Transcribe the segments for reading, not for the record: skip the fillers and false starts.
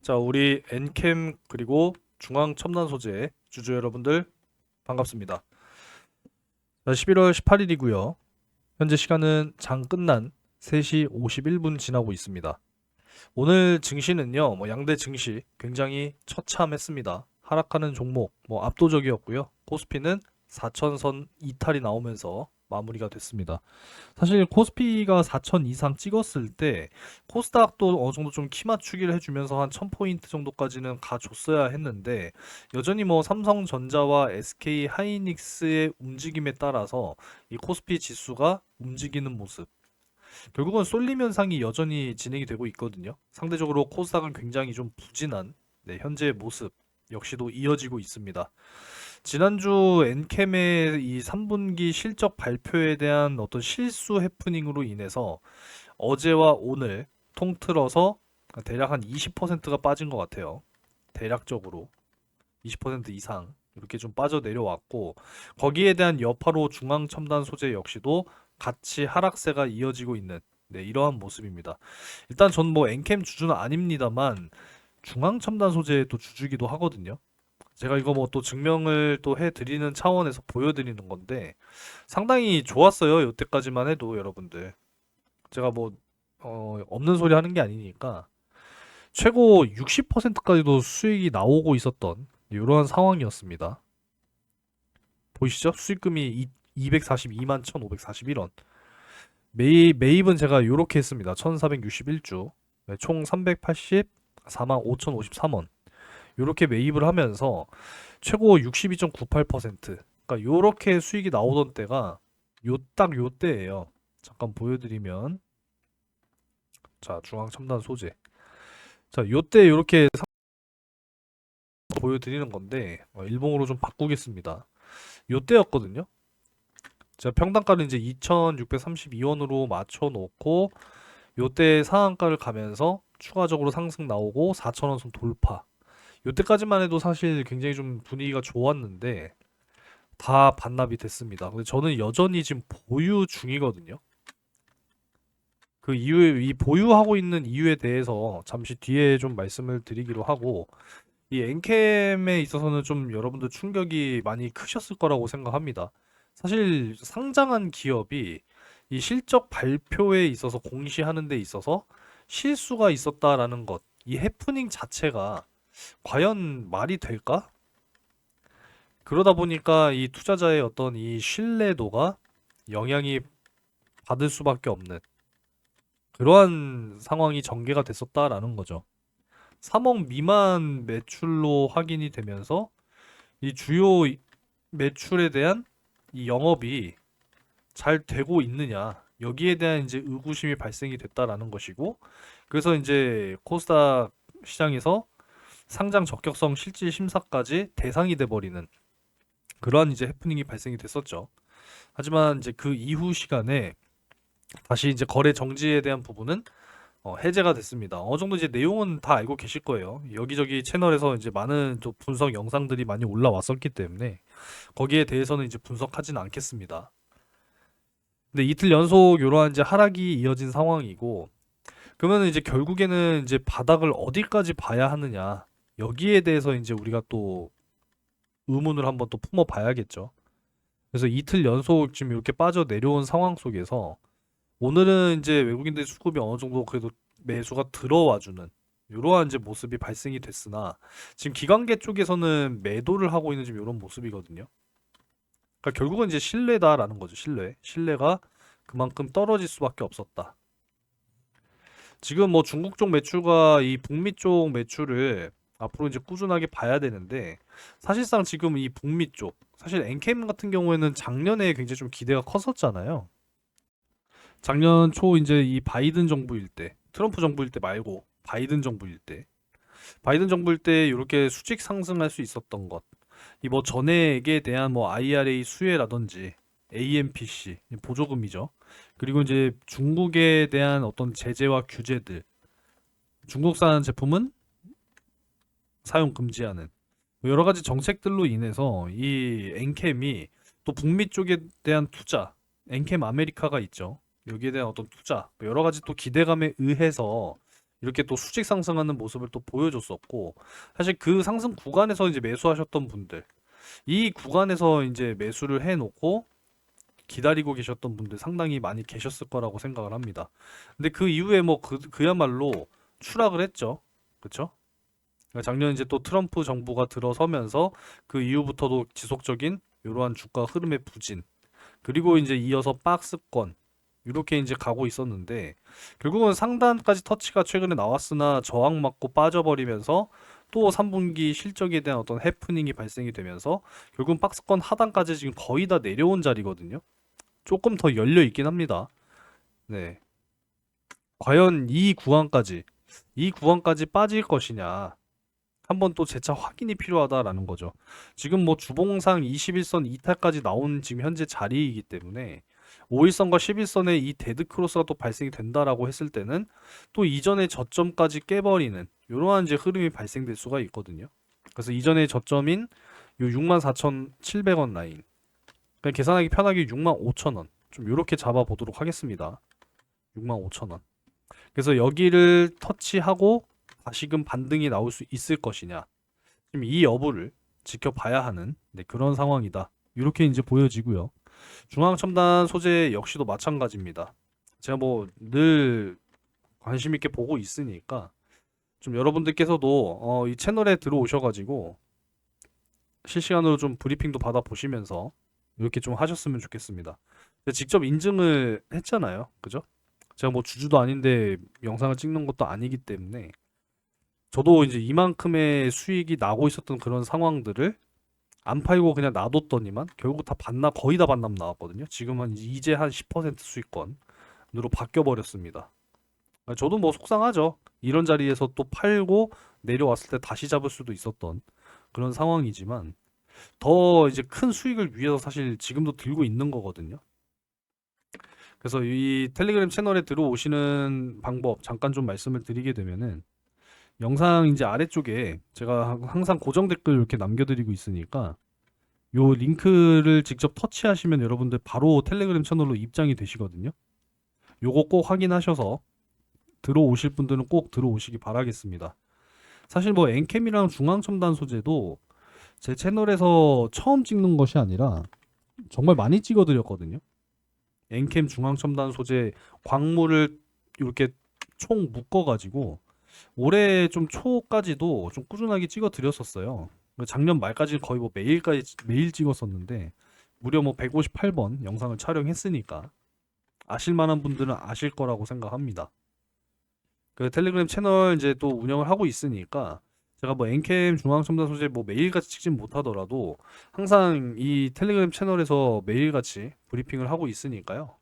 자, 우리 엔캠 그리고 중앙 첨단 소재 주주 여러분들 반갑습니다. 자, 11월 18일이고요. 현재 시간은 장 끝난 3시 51분 지나고 있습니다. 오늘 증시는요, 양대 증시 굉장히 처참했습니다. 하락하는 종목 압도적이었고요. 코스피는 4천선 이탈이 나오면서 마무리가 됐습니다. 사실 코스피가 4천 이상 찍었을 때 코스닥도 어느 정도 좀 키 맞추기를 해주면서 한 1000포인트 정도까지는 가줬어야 했는데 여전히 삼성전자와 SK 하이닉스의 움직임에 따라서 이 코스피 지수가 움직이는 모습, 결국은 쏠림 현상이 여전히 진행이 되고 있거든요. 상대적으로 코스닥은 굉장히 좀 부진한 현재의 모습 역시도 이어지고 있습니다. 지난주 엔캠의 이 3분기 실적 발표에 대한 어떤 실수 해프닝으로 인해서 어제와 오늘 통틀어서 대략 한 20%가 빠진 것 같아요. 대략적으로 20% 이상 이렇게 좀 빠져 내려왔고, 거기에 대한 여파로 중앙첨단 소재 역시도 같이 하락세가 이어지고 있는 이러한 모습입니다. 일단 전 엔캠 주주는 아닙니다만 중앙첨단 소재의 또 주주기도 하거든요. 제가 이거 또 증명을 또 해드리는 차원에서 보여드리는 건데 상당히 좋았어요. 여태까지만 해도 여러분들. 제가 없는 소리 하는 게 아니니까 최고 60%까지도 수익이 나오고 있었던 이러한 상황이었습니다. 보이시죠? 수익금이 242만 1,541원. 매입은 제가 이렇게 했습니다. 1,461주. 총 384만 5,053원. 이렇게 매입을 하면서 최고 62.98%. 그러니까 요렇게 수익이 나오던 때가 요 때예요. 잠깐 보여드리면, 자, 중앙 첨단 소재. 자, 요때 요렇게 보여드리는 건데 일봉으로 좀 바꾸겠습니다. 요때였거든요. 제가 평단가를 이제 2,632원으로 맞춰 놓고 요때 상한가를 가면서 추가적으로 상승 나오고 4,000원 선 돌파. 요때까지만 해도 사실 굉장히 좀 분위기가 좋았는데 다 반납이 됐습니다. 근데 저는 여전히 지금 보유 중이거든요. 그 이후에 이 보유하고 있는 이유에 대해서 잠시 뒤에 좀 말씀을 드리기로 하고, 이 엔캠에 있어서는 좀 여러분들 충격이 많이 크셨을 거라고 생각합니다. 사실 상장한 기업이 이 실적 발표에 있어서 공시하는 데 있어서 실수가 있었다라는 것, 이 해프닝 자체가 과연 말이 될까? 그러다 보니까 이 투자자의 어떤 이 신뢰도가 영향이 받을 수밖에 없는 그러한 상황이 전개가 됐었다라는 거죠. 3억 미만 매출로 확인이 되면서 이 주요 매출에 대한 이 영업이 잘 되고 있느냐, 여기에 대한 이제 의구심이 발생이 됐다라는 것이고, 그래서 이제 코스닥 시장에서 상장 적격성 실질 심사까지 대상이 돼 버리는 그러한 이제 해프닝이 발생이 됐었죠. 하지만 이제 그 이후 시간에 다시 이제 거래 정지에 대한 부분은 해제가 됐습니다. 어느 정도 이제 내용은 다 알고 계실 거예요. 여기저기 채널에서 이제 많은 또 분석 영상들이 많이 올라왔었기 때문에 거기에 대해서는 이제 분석하지는 않겠습니다. 근데 이틀 연속 이러한 이제 하락이 이어진 상황이고, 그러면 이제 결국에는 이제 바닥을 어디까지 봐야 하느냐, 여기에 대해서 이제 우리가 또 의문을 한번 또 품어 봐야겠죠. 그래서 이틀 연속 지금 이렇게 빠져 내려온 상황 속에서 오늘은 이제 외국인들 수급이 어느 정도 그래도 매수가 들어와주는 이러한 이제 모습이 발생이 됐으나, 지금 기관계 쪽에서는 매도를 하고 있는 지금 이런 모습이거든요. 그러니까 결국은 이제 신뢰다라는 거죠. 신뢰가 그만큼 떨어질 수밖에 없었다. 지금 중국 쪽 매출과 이 북미 쪽 매출을 앞으로 이제 꾸준하게 봐야 되는데, 사실상 지금 이 북미 쪽, 사실 엔캠 같은 경우에는 작년에 굉장히 좀 기대가 컸었잖아요. 작년 초 이제 이 바이든 정부일 때, 트럼프 정부일 때 말고 바이든 정부일 때 이렇게 수직 상승할 수 있었던 것, 이 전액에 대한 IRA 수혜라든지 AMPC 보조금이죠. 그리고 이제 중국에 대한 어떤 제재와 규제들, 중국산 제품은 사용 금지하는 여러 가지 정책들로 인해서 이 엔캠이 또 북미 쪽에 대한 투자, 엔캠 아메리카가 있죠. 여기에 대한 어떤 투자, 여러 가지 또 기대감에 의해서 이렇게 또 수직 상승하는 모습을 또 보여줬었고, 사실 그 상승 구간에서 이제 매수하셨던 분들, 이 구간에서 이제 매수를 해놓고 기다리고 계셨던 분들 상당히 많이 계셨을 거라고 생각을 합니다. 근데 그 이후에 뭐 그야말로 추락을 했죠. 그쵸? 작년 이제 또 트럼프 정부가 들어서면서 그 이후부터도 지속적인 이러한 주가 흐름의 부진, 그리고 이제 이어서 박스권 이렇게 이제 가고 있었는데, 결국은 상단까지 터치가 최근에 나왔으나 저항 맞고 빠져버리면서 또 3분기 실적에 대한 어떤 해프닝이 발생이 되면서 결국은 박스권 하단까지 지금 거의 다 내려온 자리거든요. 조금 더 열려 있긴 합니다. 네. 과연 이 구간까지 빠질 것이냐. 한번 또 재차 확인이 필요하다라는 거죠. 지금 뭐 주봉상 21선 이탈까지 나온 지금 현재 자리이기 때문에 5일선과 11선의 이 데드 크로스가 또 발생이 된다라고 했을 때는 또 이전의 저점까지 깨버리는 이러한 이제 흐름이 발생될 수가 있거든요. 그래서 이전의 저점인 요 64,700원 라인, 그냥 계산하기 편하게 65,000원 좀 이렇게 잡아보도록 하겠습니다. 65,000원. 그래서 여기를 터치하고 다시금 반등이 나올 수 있을 것이냐, 지금 이 여부를 지켜봐야 하는 그런 상황이다. 이렇게 이제 보여지고요. 중앙첨단 소재 역시도 마찬가지입니다. 제가 뭐 늘 관심 있게 보고 있으니까 좀 여러분들께서도 이 채널에 들어오셔가지고 실시간으로 좀 브리핑도 받아 보시면서 이렇게 좀 하셨으면 좋겠습니다. 제가 직접 인증을 했잖아요. 그죠? 제가 뭐 주주도 아닌데 영상을 찍는 것도 아니기 때문에 저도 이제 이만큼의 수익이 나고 있었던 그런 상황들을 안 팔고 그냥 놔뒀더니만 결국 다 반납, 거의 다 반납 나왔거든요. 지금은 이제 한 10% 수익권으로 바뀌어 버렸습니다. 저도 뭐 속상하죠. 이런 자리에서 또 팔고 내려왔을 때 다시 잡을 수도 있었던 그런 상황이지만 더 이제 큰 수익을 위해서 사실 지금도 들고 있는 거거든요. 그래서 이 텔레그램 채널에 들어오시는 방법 잠깐 좀 말씀을 드리게 되면은, 영상 이제 아래쪽에 제가 항상 고정 댓글 이렇게 남겨드리고 있으니까 요 링크를 직접 터치하시면 여러분들 바로 텔레그램 채널로 입장이 되시거든요. 요거 꼭 확인하셔서 들어오실 분들은 꼭 들어오시기 바라겠습니다. 사실 뭐 엔캠이랑 중앙첨단 소재도 제 채널에서 처음 찍는 것이 아니라 정말 많이 찍어드렸거든요. 엔캠 중앙첨단 소재 광물을 이렇게 총 묶어가지고 올해 좀 초까지도 좀 꾸준하게 찍어 드렸었어요. 작년 말까지 거의 뭐 매일 찍었었는데 무려 뭐 158번 영상을 촬영했으니까 아실 만한 분들은 아실 거라고 생각합니다. 그 텔레그램 채널 이제 또 운영을 하고 있으니까 제가 뭐 엔캠 중앙첨단 소재 뭐 매일같이 찍진 못하더라도 항상 이 텔레그램 채널에서 매일같이 브리핑을 하고 있으니까요.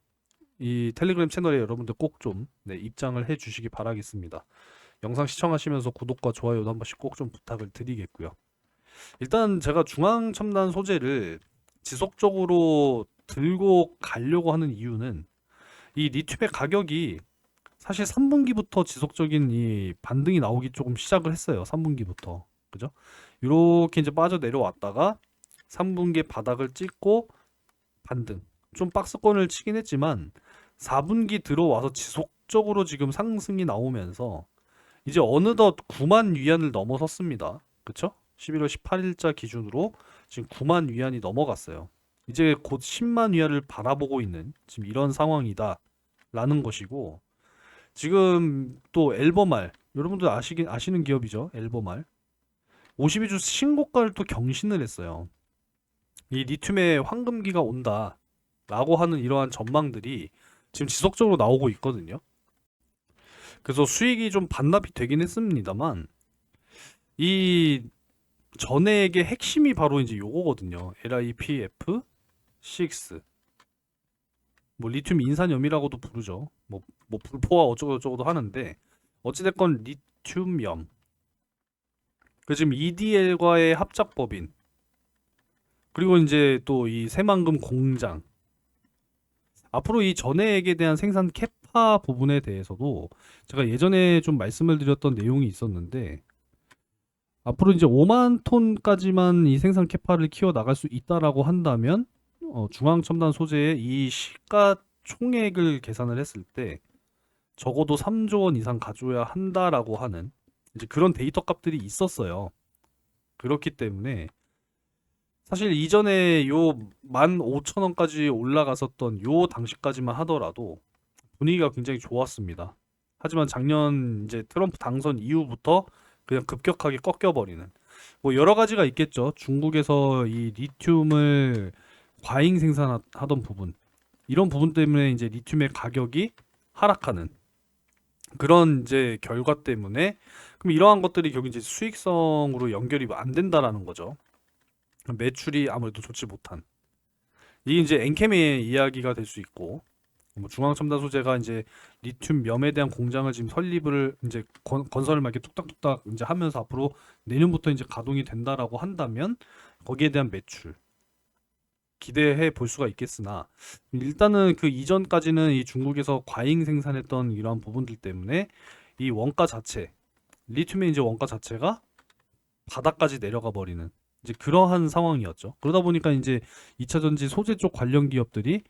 이 텔레그램 채널에 여러분들 꼭 좀 입장을 해 주시기 바라겠습니다. 영상 시청하시면서 구독과 좋아요도 한 번씩 꼭 좀 부탁을 드리겠고요. 일단 제가 중앙첨단 소재를 지속적으로 들고 가려고 하는 이유는 이 리튬의 가격이 사실 3분기부터 지속적인 이 반등이 나오기 조금 시작을 했어요. 3분기부터. 그죠? 이렇게 이제 빠져 내려왔다가 3분기 바닥을 찍고 반등. 좀 박스권을 치긴 했지만 4분기 들어와서 지속적으로 지금 상승이 나오면서 이제 어느덧 9만 위안을 넘어섰습니다. 그쵸? 11월 18일자 기준으로 지금 9만 위안이 넘어갔어요. 이제 곧 10만 위안을 바라보고 있는 지금 이런 상황이다 라는 것이고, 지금 또 엘버말, 여러분들 아시는 기업이죠? 엘버말 52주 신고가를 또 경신을 했어요. 이 리튬의 황금기가 온다 라고 하는 이러한 전망들이 지금 지속적으로 나오고 있거든요. 그래서 수익이 좀 반납이 되긴 했습니다만 이 전액의 핵심이 바로 이제 요거거든요. LiPF6, 뭐 리튬 인산염이라고도 부르죠. 뭐 불포화 어쩌고저쩌고도 하는데 어찌됐건 리튬염. 그 지금 EDL과의 합작법인, 그리고 이제 또 이 새만금 공장, 앞으로 이 전해액에 대한 생산 캐파 부분에 대해서도 제가 예전에 좀 말씀을 드렸던 내용이 있었는데, 앞으로 이제 5만 톤까지만 이 생산 캐파를 키워 나갈 수 있다라고 한다면 중앙첨단 소재의 이 시가 총액을 계산을 했을 때 적어도 3조 원 이상 가져야 한다라고 하는 이제 그런 데이터 값들이 있었어요. 그렇기 때문에 사실 이전에 요 15,000원까지 올라갔었던 요 당시까지만 하더라도 분위기가 굉장히 좋았습니다. 하지만 작년 이제 트럼프 당선 이후부터 그냥 급격하게 꺾여버리는 뭐 여러 가지가 있겠죠. 중국에서 이 리튬을 과잉 생산하던 부분 이런 부분 때문에 이제 리튬의 가격이 하락하는 그런 이제 결과 때문에 그럼 이러한 것들이 결국 이제 수익성으로 연결이 안 된다라는 거죠. 매출이 아무래도 좋지 못한 이게 이제 엔캠의 이야기가 될 수 있고 뭐 중앙첨단소재가 이제 리튬 염에 대한 공장을 지금 설립을 이제 건설을 막 이렇게 뚝딱뚝딱 이제 하면서 앞으로 내년부터 이제 가동이 된다라고 한다면 거기에 대한 매출 기대해 볼 수가 있겠으나 일단은 그 이전까지는 이 중국에서 과잉 생산했던 이러한 부분들 때문에 이 원가 자체 리튬의 이제 원가 자체가 바닥까지 내려가 버리는 이제 그러한 상황이었죠. 그러다 보니까 이제 2차 전지 소재 쪽 관련 기업들이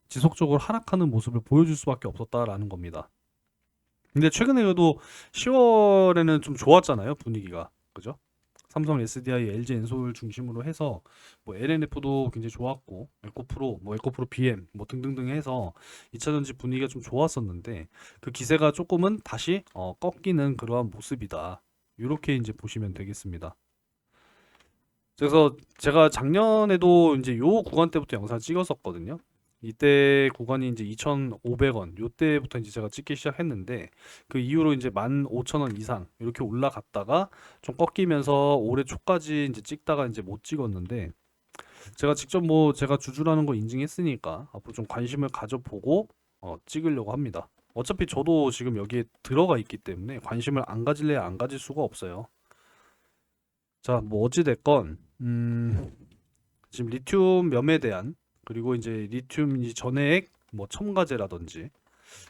지속적으로 하락하는 모습을 보여줄 수밖에 없었다라는 겁니다. 근데 최근에 그래도 10월에는 좀 좋았잖아요, 분위기가. 그죠? 삼성 SDI, LG 엔솔 중심으로 해서 뭐 LNF도 굉장히 좋았고 에코프로, 뭐 에코프로 BM 뭐 등등등 해서 2차 전지 분위기가 좀 좋았었는데 그 기세가 조금은 다시 꺾이는 그러한 모습이다. 이렇게 이제 보시면 되겠습니다. 그래서 제가 작년에도 이제 요 구간 때부터 영상 찍었었거든요. 이때 구간이 이제 2,500원 요때부터 이제 제가 찍기 시작했는데 그 이후로 이제 15,000원 이상 이렇게 올라갔다가 좀 꺾이면서 올해 초까지 이제 찍다가 이제 못 찍었는데 제가 직접 뭐 제가 주주라는 거 인증했으니까 앞으로 좀 관심을 가져보고 찍으려고 합니다. 어차피 저도 지금 여기에 들어가 있기 때문에 관심을 안 가질래야 안 가질 수가 없어요. 자, 뭐 어찌됐건 지금 리튬 염에 대한 그리고 이제 리튬 이 전해액 뭐 첨가제라든지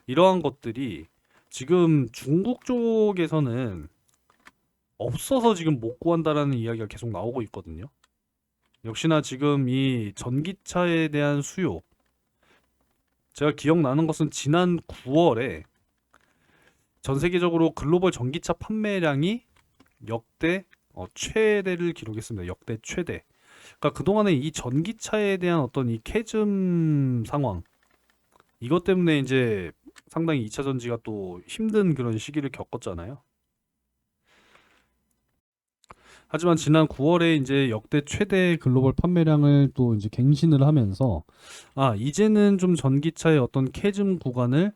이러한 것들이 지금 중국 쪽에서는 없어서 지금 못 구한다라는 이야기가 계속 나오고 있거든요. 역시나 지금 이 전기차에 대한 수요 제가 기억나는 것은 지난 9월에 전 세계적으로 글로벌 전기차 판매량이 역대 최대를 기록했습니다. 역대 최대. 그러니까 그동안에 이 전기차에 대한 어떤 이 캐즘 상황 이것 때문에 이제 상당히 2차 전지가 또 힘든 그런 시기를 겪었잖아요. 하지만 지난 9월에 이제 역대 최대 글로벌 판매량을 또 이제 갱신을 하면서 이제는 좀 전기차의 어떤 캐즘 구간을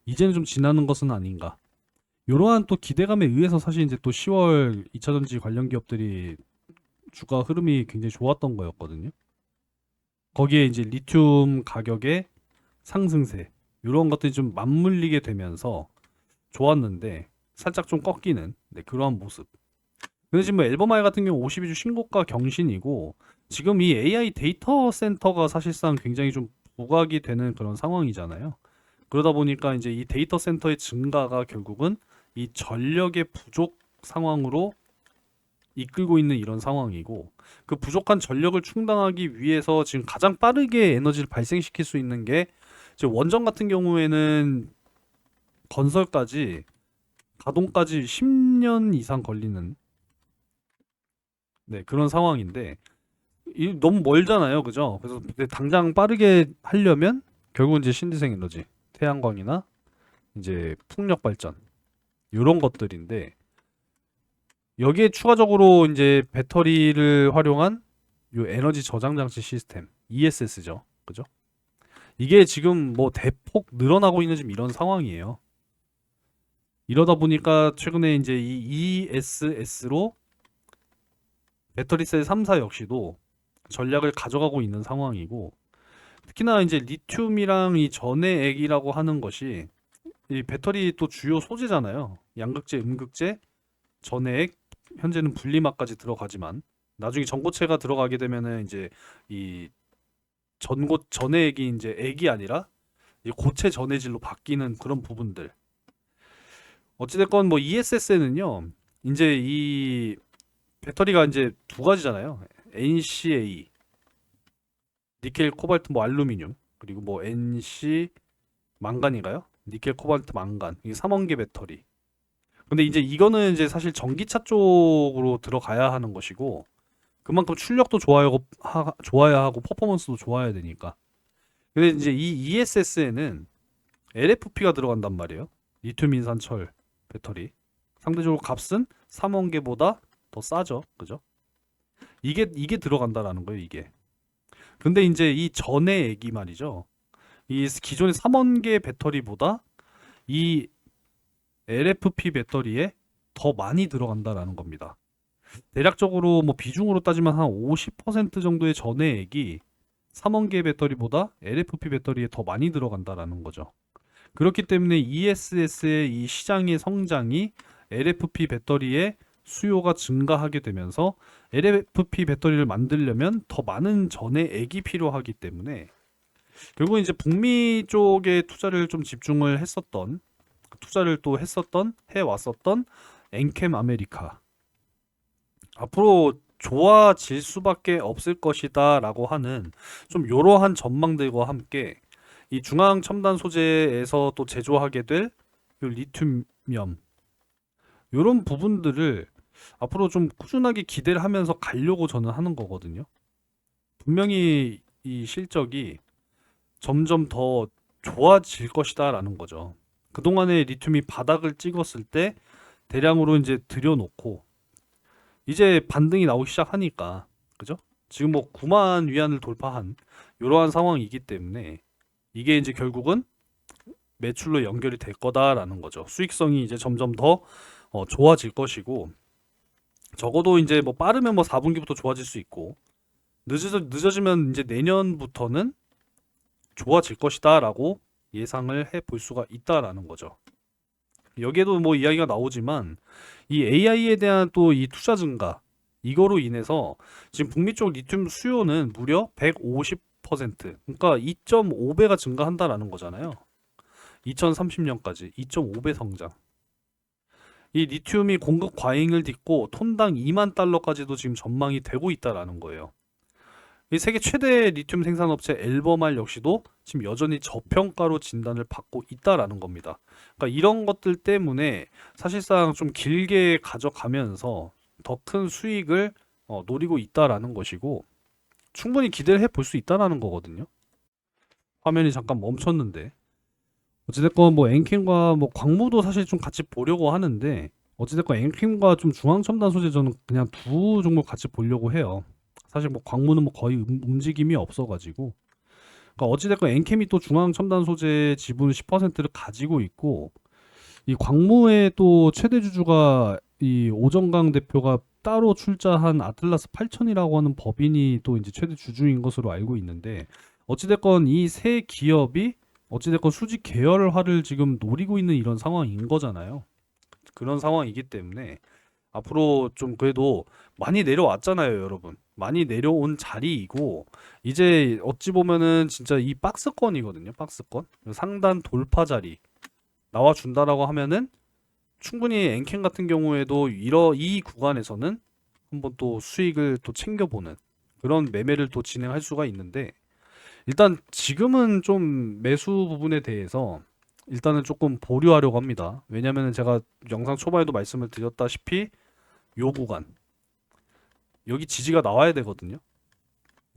이제는 좀 지나는 것은 아닌가. 이러한 또 기대감에 의해서 사실 이제 또 10월 2차 전지 관련 기업들이 주가 흐름이 굉장히 좋았던 거였거든요. 거기에 이제 리튬 가격의 상승세 이런 것들이 좀 맞물리게 되면서 좋았는데 살짝 좀 꺾이는 그러한 모습. 근데 지금 뭐 앨범아이 같은 경우 52주 신고가 경신이고 지금 이 AI 데이터 센터가 사실상 굉장히 좀 부각이 되는 그런 상황이잖아요. 그러다 보니까 이제 이 데이터 센터의 증가가 결국은 이 전력의 부족 상황으로 이끌고 있는 이런 상황이고 그 부족한 전력을 충당하기 위해서 지금 가장 빠르게 에너지를 발생시킬 수 있는 게 지금 원전 같은 경우에는 건설까지 가동까지 10년 이상 걸리는 그런 상황인데 너무 멀잖아요, 그죠? 그래서 근데 당장 빠르게 하려면 결국은 이제 신재생 에너지, 태양광이나 이제 풍력 발전 이런 것들인데 여기에 추가적으로 이제 배터리를 활용한 요 에너지 저장 장치 시스템 ESS죠, 그죠? 이게 지금 뭐 대폭 늘어나고 있는 지금 이런 상황이에요. 이러다 보니까 최근에 이제 이 ESS로 배터리셀 3사 역시도 전략을 가져가고 있는 상황이고 특히나 이제 리튬이랑 이 전해액이라고 하는 것이 이 배터리 또 주요 소재잖아요. 양극재, 음극재, 전해액, 현재는 분리막까지 들어가지만 나중에 전고체가 들어가게 되면은 이제 이 전해액이 이제 액이 아니라 이 고체 전해질로 바뀌는 그런 부분들. 어찌됐건 뭐 ESS는요, 이제 이 배터리가 이제 두 가지잖아요. NCA, 니켈, 코발트, 뭐 알루미늄, 그리고 뭐 NC 망간인가요? 니켈, 코발트, 망간. 이게 3원계 배터리. 근데 이제 이거는 이제 사실 전기차 쪽으로 들어가야 하는 것이고 그만큼 출력도 좋아야 하고 퍼포먼스도 좋아야 되니까. 근데 이제 이 ESS에는 LFP가 들어간단 말이에요. 리튬 인산철 배터리. 상대적으로 값은 3원계보다 더 싸죠. 그죠? 이게 들어간다라는 거예요, 이게. 근데 이제 이 전의 얘기 말이죠. 이 기존의 3원계 배터리보다 이 LFP 배터리에 더 많이 들어간다라는 겁니다. 대략적으로 뭐 비중으로 따지면 한 50% 정도의 전해액이 3원계 배터리보다 LFP 배터리에 더 많이 들어간다라는 거죠. 그렇기 때문에 ESS의 이 시장의 성장이 LFP 배터리의 수요가 증가하게 되면서 LFP 배터리를 만들려면 더 많은 전해액이 필요하기 때문에 결국 이제 북미 쪽에 투자를 좀 집중을 했었던 투자를 또 해왔었던 엔캠 아메리카 앞으로 좋아질 수밖에 없을 것이다라고 하는 좀 이러한 전망들과 함께 이 중앙 첨단 소재에서 또 제조하게 될 리튬염 이런 부분들을 앞으로 좀 꾸준하게 기대를 하면서 가려고 저는 하는 거거든요. 분명히 이 실적이 점점 더 좋아질 것이다라는 거죠. 그동안에 리튬이 바닥을 찍었을 때 대량으로 이제 들여놓고 이제 반등이 나오기 시작하니까 그죠? 지금 뭐 9만 위안을 돌파한 이러한 상황이기 때문에 이게 이제 결국은 매출로 연결이 될 거다라는 거죠. 수익성이 이제 점점 더 좋아질 것이고 적어도 이제 뭐 빠르면 뭐 4분기부터 좋아질 수 있고 늦어지면 이제 내년부터는 좋아질 것이다라고 예상을 해 볼 수가 있다라는 거죠. 여기에도 뭐 이야기가 나오지만 이 AI에 대한 또 이 투자 증가 이거로 인해서 지금 북미 쪽 리튬 수요는 무려 150% 그러니까 2.5배가 증가한다라는 거잖아요. 2030년까지 2.5배 성장. 이 리튬이 공급 과잉을 딛고 톤당 2만 달러까지도 지금 전망이 되고 있다라는 거예요. 이 세계 최대 리튬 생산업체 엘버말 역시도 지금 여전히 저평가로 진단을 받고 있다라는 겁니다. 그러니까 이런 것들 때문에 사실상 좀 길게 가져가면서 더 큰 수익을 노리고 있다라는 것이고 충분히 기대를 해볼 수 있다라는 거거든요. 화면이 잠깐 멈췄는데 어찌됐건 뭐 엔캠과 뭐 광무도 사실 좀 같이 보려고 하는데 어찌됐건 엔캠과 좀 중앙첨단 소재 저는 그냥 두 종목 같이 보려고 해요. 사실 뭐 광무는 뭐 거의 움직임이 없어가지고 그러니까 어찌됐건 엔캠이 또 중앙첨단 소재 지분 10%를 가지고 있고 이 광무의 또 최대 주주가 이 오정강 대표가 따로 출자한 아틀라스 8000이라고 하는 법인이 또 이제 최대 주주인 것으로 알고 있는데 어찌됐건 이 세 기업이 어찌됐건 수직 계열화를 지금 노리고 있는 이런 상황인 거잖아요. 그런 상황이기 때문에 앞으로 좀 그래도 많이 내려왔잖아요, 여러분. 많이 내려온 자리이고 이제 어찌 보면은 진짜 이 박스권이거든요, 박스권. 상단 돌파 자리 나와준다라고 하면은 충분히 엔캠 같은 경우에도 이 구간에서는 한번 또 수익을 또 챙겨보는 그런 매매를 또 진행할 수가 있는데 일단 지금은 좀 매수 부분에 대해서 일단은 조금 보류하려고 합니다. 왜냐면은 제가 영상 초반에도 말씀을 드렸다시피 요 구간 여기 지지가 나와야 되거든요.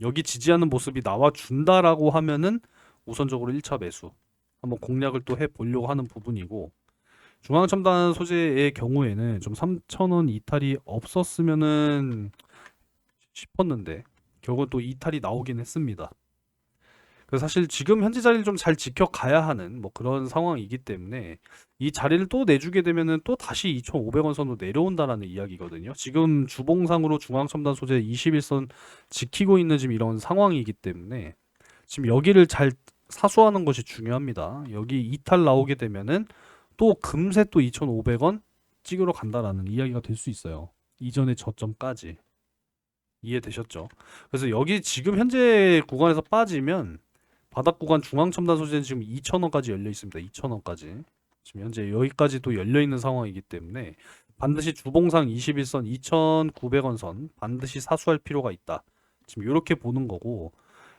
여기 지지하는 모습이 나와준다라고 하면은 우선적으로 1차 매수 한번 공략을 또 해보려고 하는 부분이고 중앙첨단 소재의 경우에는 좀 3,000원 이탈이 없었으면은 싶었는데 결국은 또 이탈이 나오긴 했습니다. 그래서 사실 지금 현재 자리를 좀 잘 지켜가야 하는 뭐 그런 상황이기 때문에 이 자리를 또 내주게 되면은 또 다시 2,500원 선으로 내려온다라는 이야기거든요. 지금 주봉상으로 중앙첨단 소재 21선 지키고 있는 지금 이런 상황이기 때문에 지금 여기를 잘 사수하는 것이 중요합니다. 여기 이탈 나오게 되면은 또 금세 또 2,500원 찍으러 간다라는 이야기가 될 수 있어요. 이전의 저점까지. 이해되셨죠? 그래서 여기 지금 현재 구간에서 빠지면 바닥 구간 중앙첨단 소재는 지금 2,000원까지 열려 있습니다. 2,000원까지. 지금 현재 여기까지도 열려 있는 상황이기 때문에 반드시 주봉상 21선 2,900원 선 반드시 사수할 필요가 있다. 지금 이렇게 보는 거고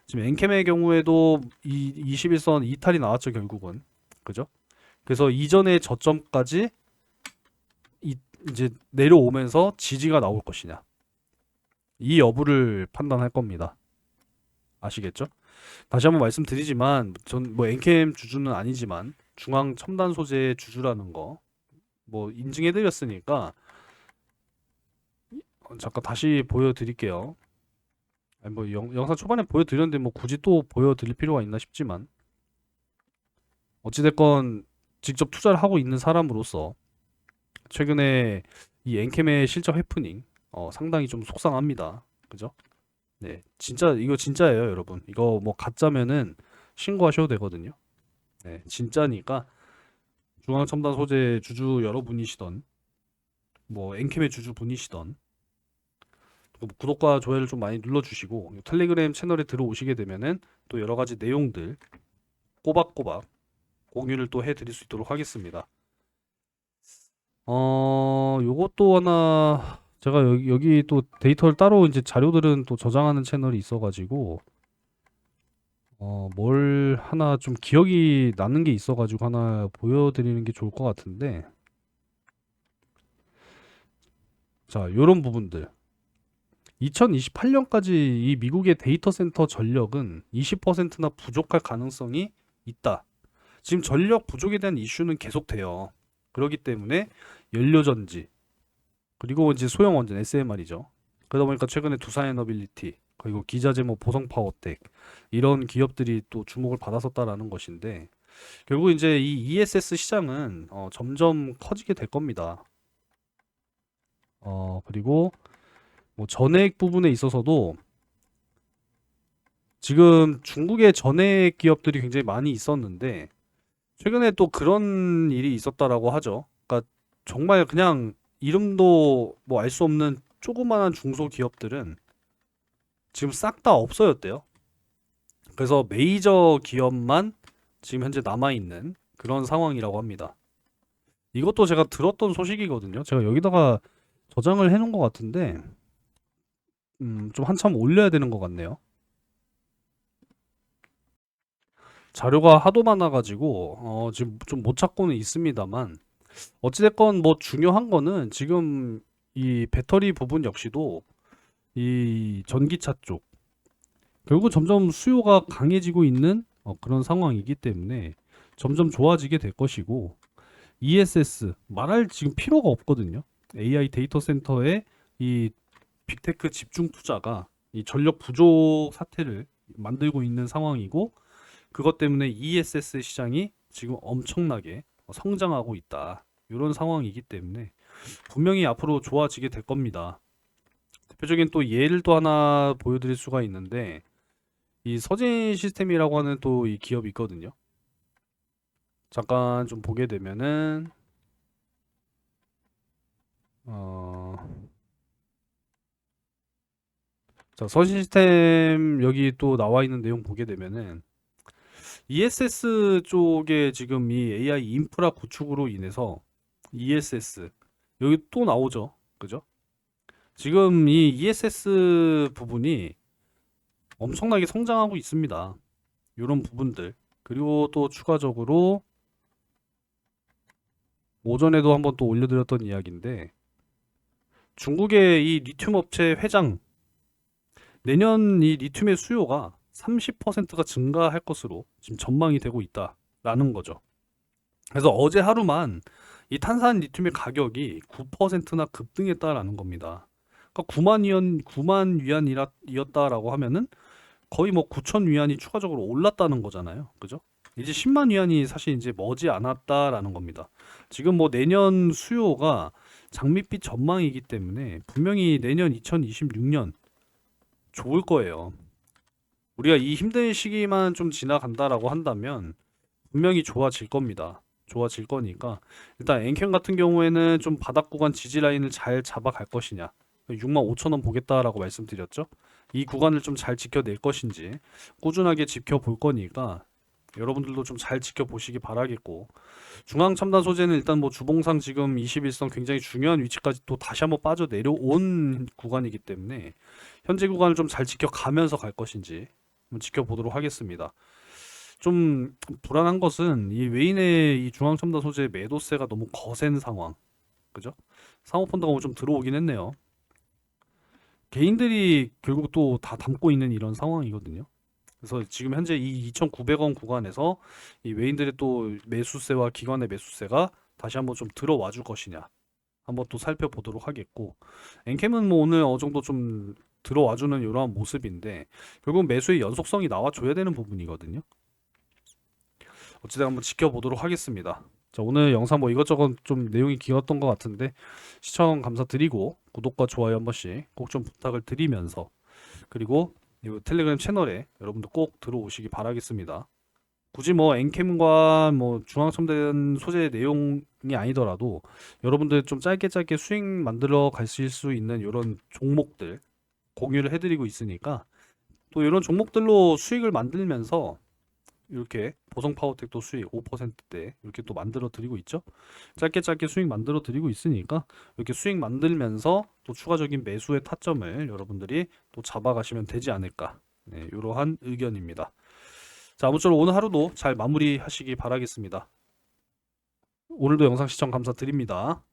지금 엔캠의 경우에도 이 21선 이탈이 나왔죠, 결국은. 그죠? 그래서 이전의 저점까지 이제 내려오면서 지지가 나올 것이냐, 이 여부를 판단할 겁니다. 아시겠죠? 다시 한번 말씀드리지만 전 뭐 엔캠 주주는 아니지만 중앙 첨단 소재 주주라는 거 뭐 인증해드렸으니까 잠깐 다시 보여드릴게요. 아니 뭐 영상 초반에 보여드렸는데 뭐 굳이 또 보여드릴 필요가 있나 싶지만, 어찌됐건 직접 투자를 하고 있는 사람으로서 최근에 이 엔캠의 실적 해프닝 상당히 좀 속상합니다. 그죠? 네, 진짜 이거 진짜예요, 여러분. 이거 뭐 가짜면은 신고하셔도 되거든요. 네, 진짜니까 중앙첨단 소재 주주 여러분이시던 뭐 엔캠의 주주분이시던 구독과 좋아요를 좀 많이 눌러주시고 텔레그램 채널에 들어오시게 되면은 또 여러 가지 내용들 꼬박꼬박 공유를 또 해드릴 수 있도록 하겠습니다. 요것도 하나 제가 여기 또 데이터를 따로 이제 자료들은 또 저장하는 채널이 있어가지고 뭘 하나 좀 기억이 나는 게 있어가지고 하나 보여드리는 게 좋을 것 같은데, 자, 요런 부분들 2028년까지 이 미국의 데이터 센터 전력은 20%나 부족할 가능성이 있다. 지금 전력 부족에 대한 이슈는 계속돼요. 그렇기 때문에 연료전지 그리고 이제 소형 원전 SMR이죠. 그러다 보니까 최근에 두산에너빌리티 그리고 기자재 뭐 보성파워텍 이런 기업들이 또 주목을 받았었다라는 것인데, 결국 이제 이 ESS 시장은 점점 커지게 될 겁니다. 그리고 뭐 전액 부분에 있어서도 지금 중국의 전액 기업들이 굉장히 많이 있었는데 최근에 또 그런 일이 있었다라고 하죠. 그러니까 정말 그냥 이름도 뭐 알 수 없는 조그마한 중소기업들은 지금 싹 다 없어졌대요. 그래서 메이저 기업만 지금 현재 남아있는 그런 상황이라고 합니다. 이것도 제가 들었던 소식이거든요. 제가 여기다가 저장을 해놓은 것 같은데 좀 한참 올려야 되는 것 같네요. 자료가 하도 많아가지고 지금 좀 못 찾고는 있습니다만, 어찌됐건 뭐 중요한 거는 지금 이 배터리 부분 역시도 이 전기차 쪽 결국 점점 수요가 강해지고 있는 그런 상황이기 때문에 점점 좋아지게 될 것이고, ESS 말할 지금 필요가 없거든요. AI 데이터 센터에 이 빅테크 집중 투자가 이 전력 부족 사태를 만들고 있는 상황이고, 그것 때문에 ESS 시장이 지금 엄청나게 성장하고 있다. 이런 상황이기 때문에 분명히 앞으로 좋아지게 될 겁니다. 대표적인 또 예를 또 하나 보여드릴 수가 있는데, 이 서진 시스템이라고 하는 또 이 기업이 있거든요. 잠깐 좀 보게 되면은 자, 서진 시스템 여기 또 나와 있는 내용 보게 되면은 ESS 쪽에 지금 이 AI 인프라 구축으로 인해서 ESS 여기 또 나오죠. 그죠? 지금 이 ESS 부분이 엄청나게 성장하고 있습니다. 이런 부분들. 그리고 또 추가적으로 오전에도 한번 또 올려드렸던 이야기인데, 중국의 이 리튬 업체 회장 내년 이 리튬의 수요가 30%가 증가할 것으로 지금 전망이 되고 있다라는 거죠. 그래서 어제 하루만 이 탄산 리튬의 가격이 9%나 급등했다라는 겁니다. 그러니까 9만 위안이었다라고 하면은 거의 뭐 9천 위안이 추가적으로 올랐다는 거잖아요. 그죠? 이제 10만 위안이 사실 이제 머지 않았다라는 겁니다. 지금 뭐 내년 수요가 장밋빛 전망이기 때문에 분명히 내년 2026년 좋을 거예요. 우리가 이 힘든 시기만 좀 지나간다라고 한다면 분명히 좋아질 겁니다. 좋아질 거니까 일단 엔캠 같은 경우에는 좀 바닥 구간 지지 라인을 잘 잡아갈 것이냐, 65,000원 보겠다라고 말씀드렸죠. 이 구간을 좀 잘 지켜낼 것인지 꾸준하게 지켜볼 거니까 여러분들도 좀 잘 지켜보시기 바라겠고, 중앙 첨단 소재는 일단 뭐 주봉상 지금 21선 굉장히 중요한 위치까지 또 다시 한번 빠져 내려온 구간이기 때문에 현재 구간을 좀 잘 지켜가면서 갈 것인지 한번 지켜보도록 하겠습니다. 좀 불안한 것은 이 외인의 이 중앙첨단 소재 매도세가 너무 거센 상황. 그죠? 사모펀드가 좀 들어오긴 했네요. 개인들이 결국 또 다 담고 있는 이런 상황이거든요. 그래서 지금 현재 이 2,900원 구간에서 이 외인들의 또 매수세와 기관의 매수세가 다시 한번 좀 들어와 줄 것이냐 한번 또 살펴보도록 하겠고, 엔캠은 뭐 오늘 어느 정도 좀 들어와주는 이러한 모습인데 결국 매수의 연속성이 나와줘야 되는 부분이거든요. 어찌든 한번 지켜보도록 하겠습니다. 자, 오늘 영상 뭐 이것저것 좀 내용이 길었던 것 같은데 시청 감사드리고 구독과 좋아요 한 번씩 꼭 좀 부탁을 드리면서, 그리고 이 텔레그램 채널에 여러분들 꼭 들어오시기 바라겠습니다. 굳이 뭐 엔캠과 뭐 중앙첨단 소재 내용이 아니더라도 여러분들 좀 짧게 짧게 수익 만들어 가실 수 있는 이런 종목들 공유를 해드리고 있으니까, 또 이런 종목들로 수익을 만들면서 이렇게 보성파워텍도 수익 5%대 이렇게 또 만들어 드리고 있죠. 짧게 짧게 수익 만들어 드리고 있으니까 이렇게 수익 만들면서 또 추가적인 매수의 타점을 여러분들이 또 잡아가시면 되지 않을까, 네, 이러한 의견입니다. 자, 아무쪼록 오늘 하루도 잘 마무리하시기 바라겠습니다. 오늘도 영상 시청 감사드립니다.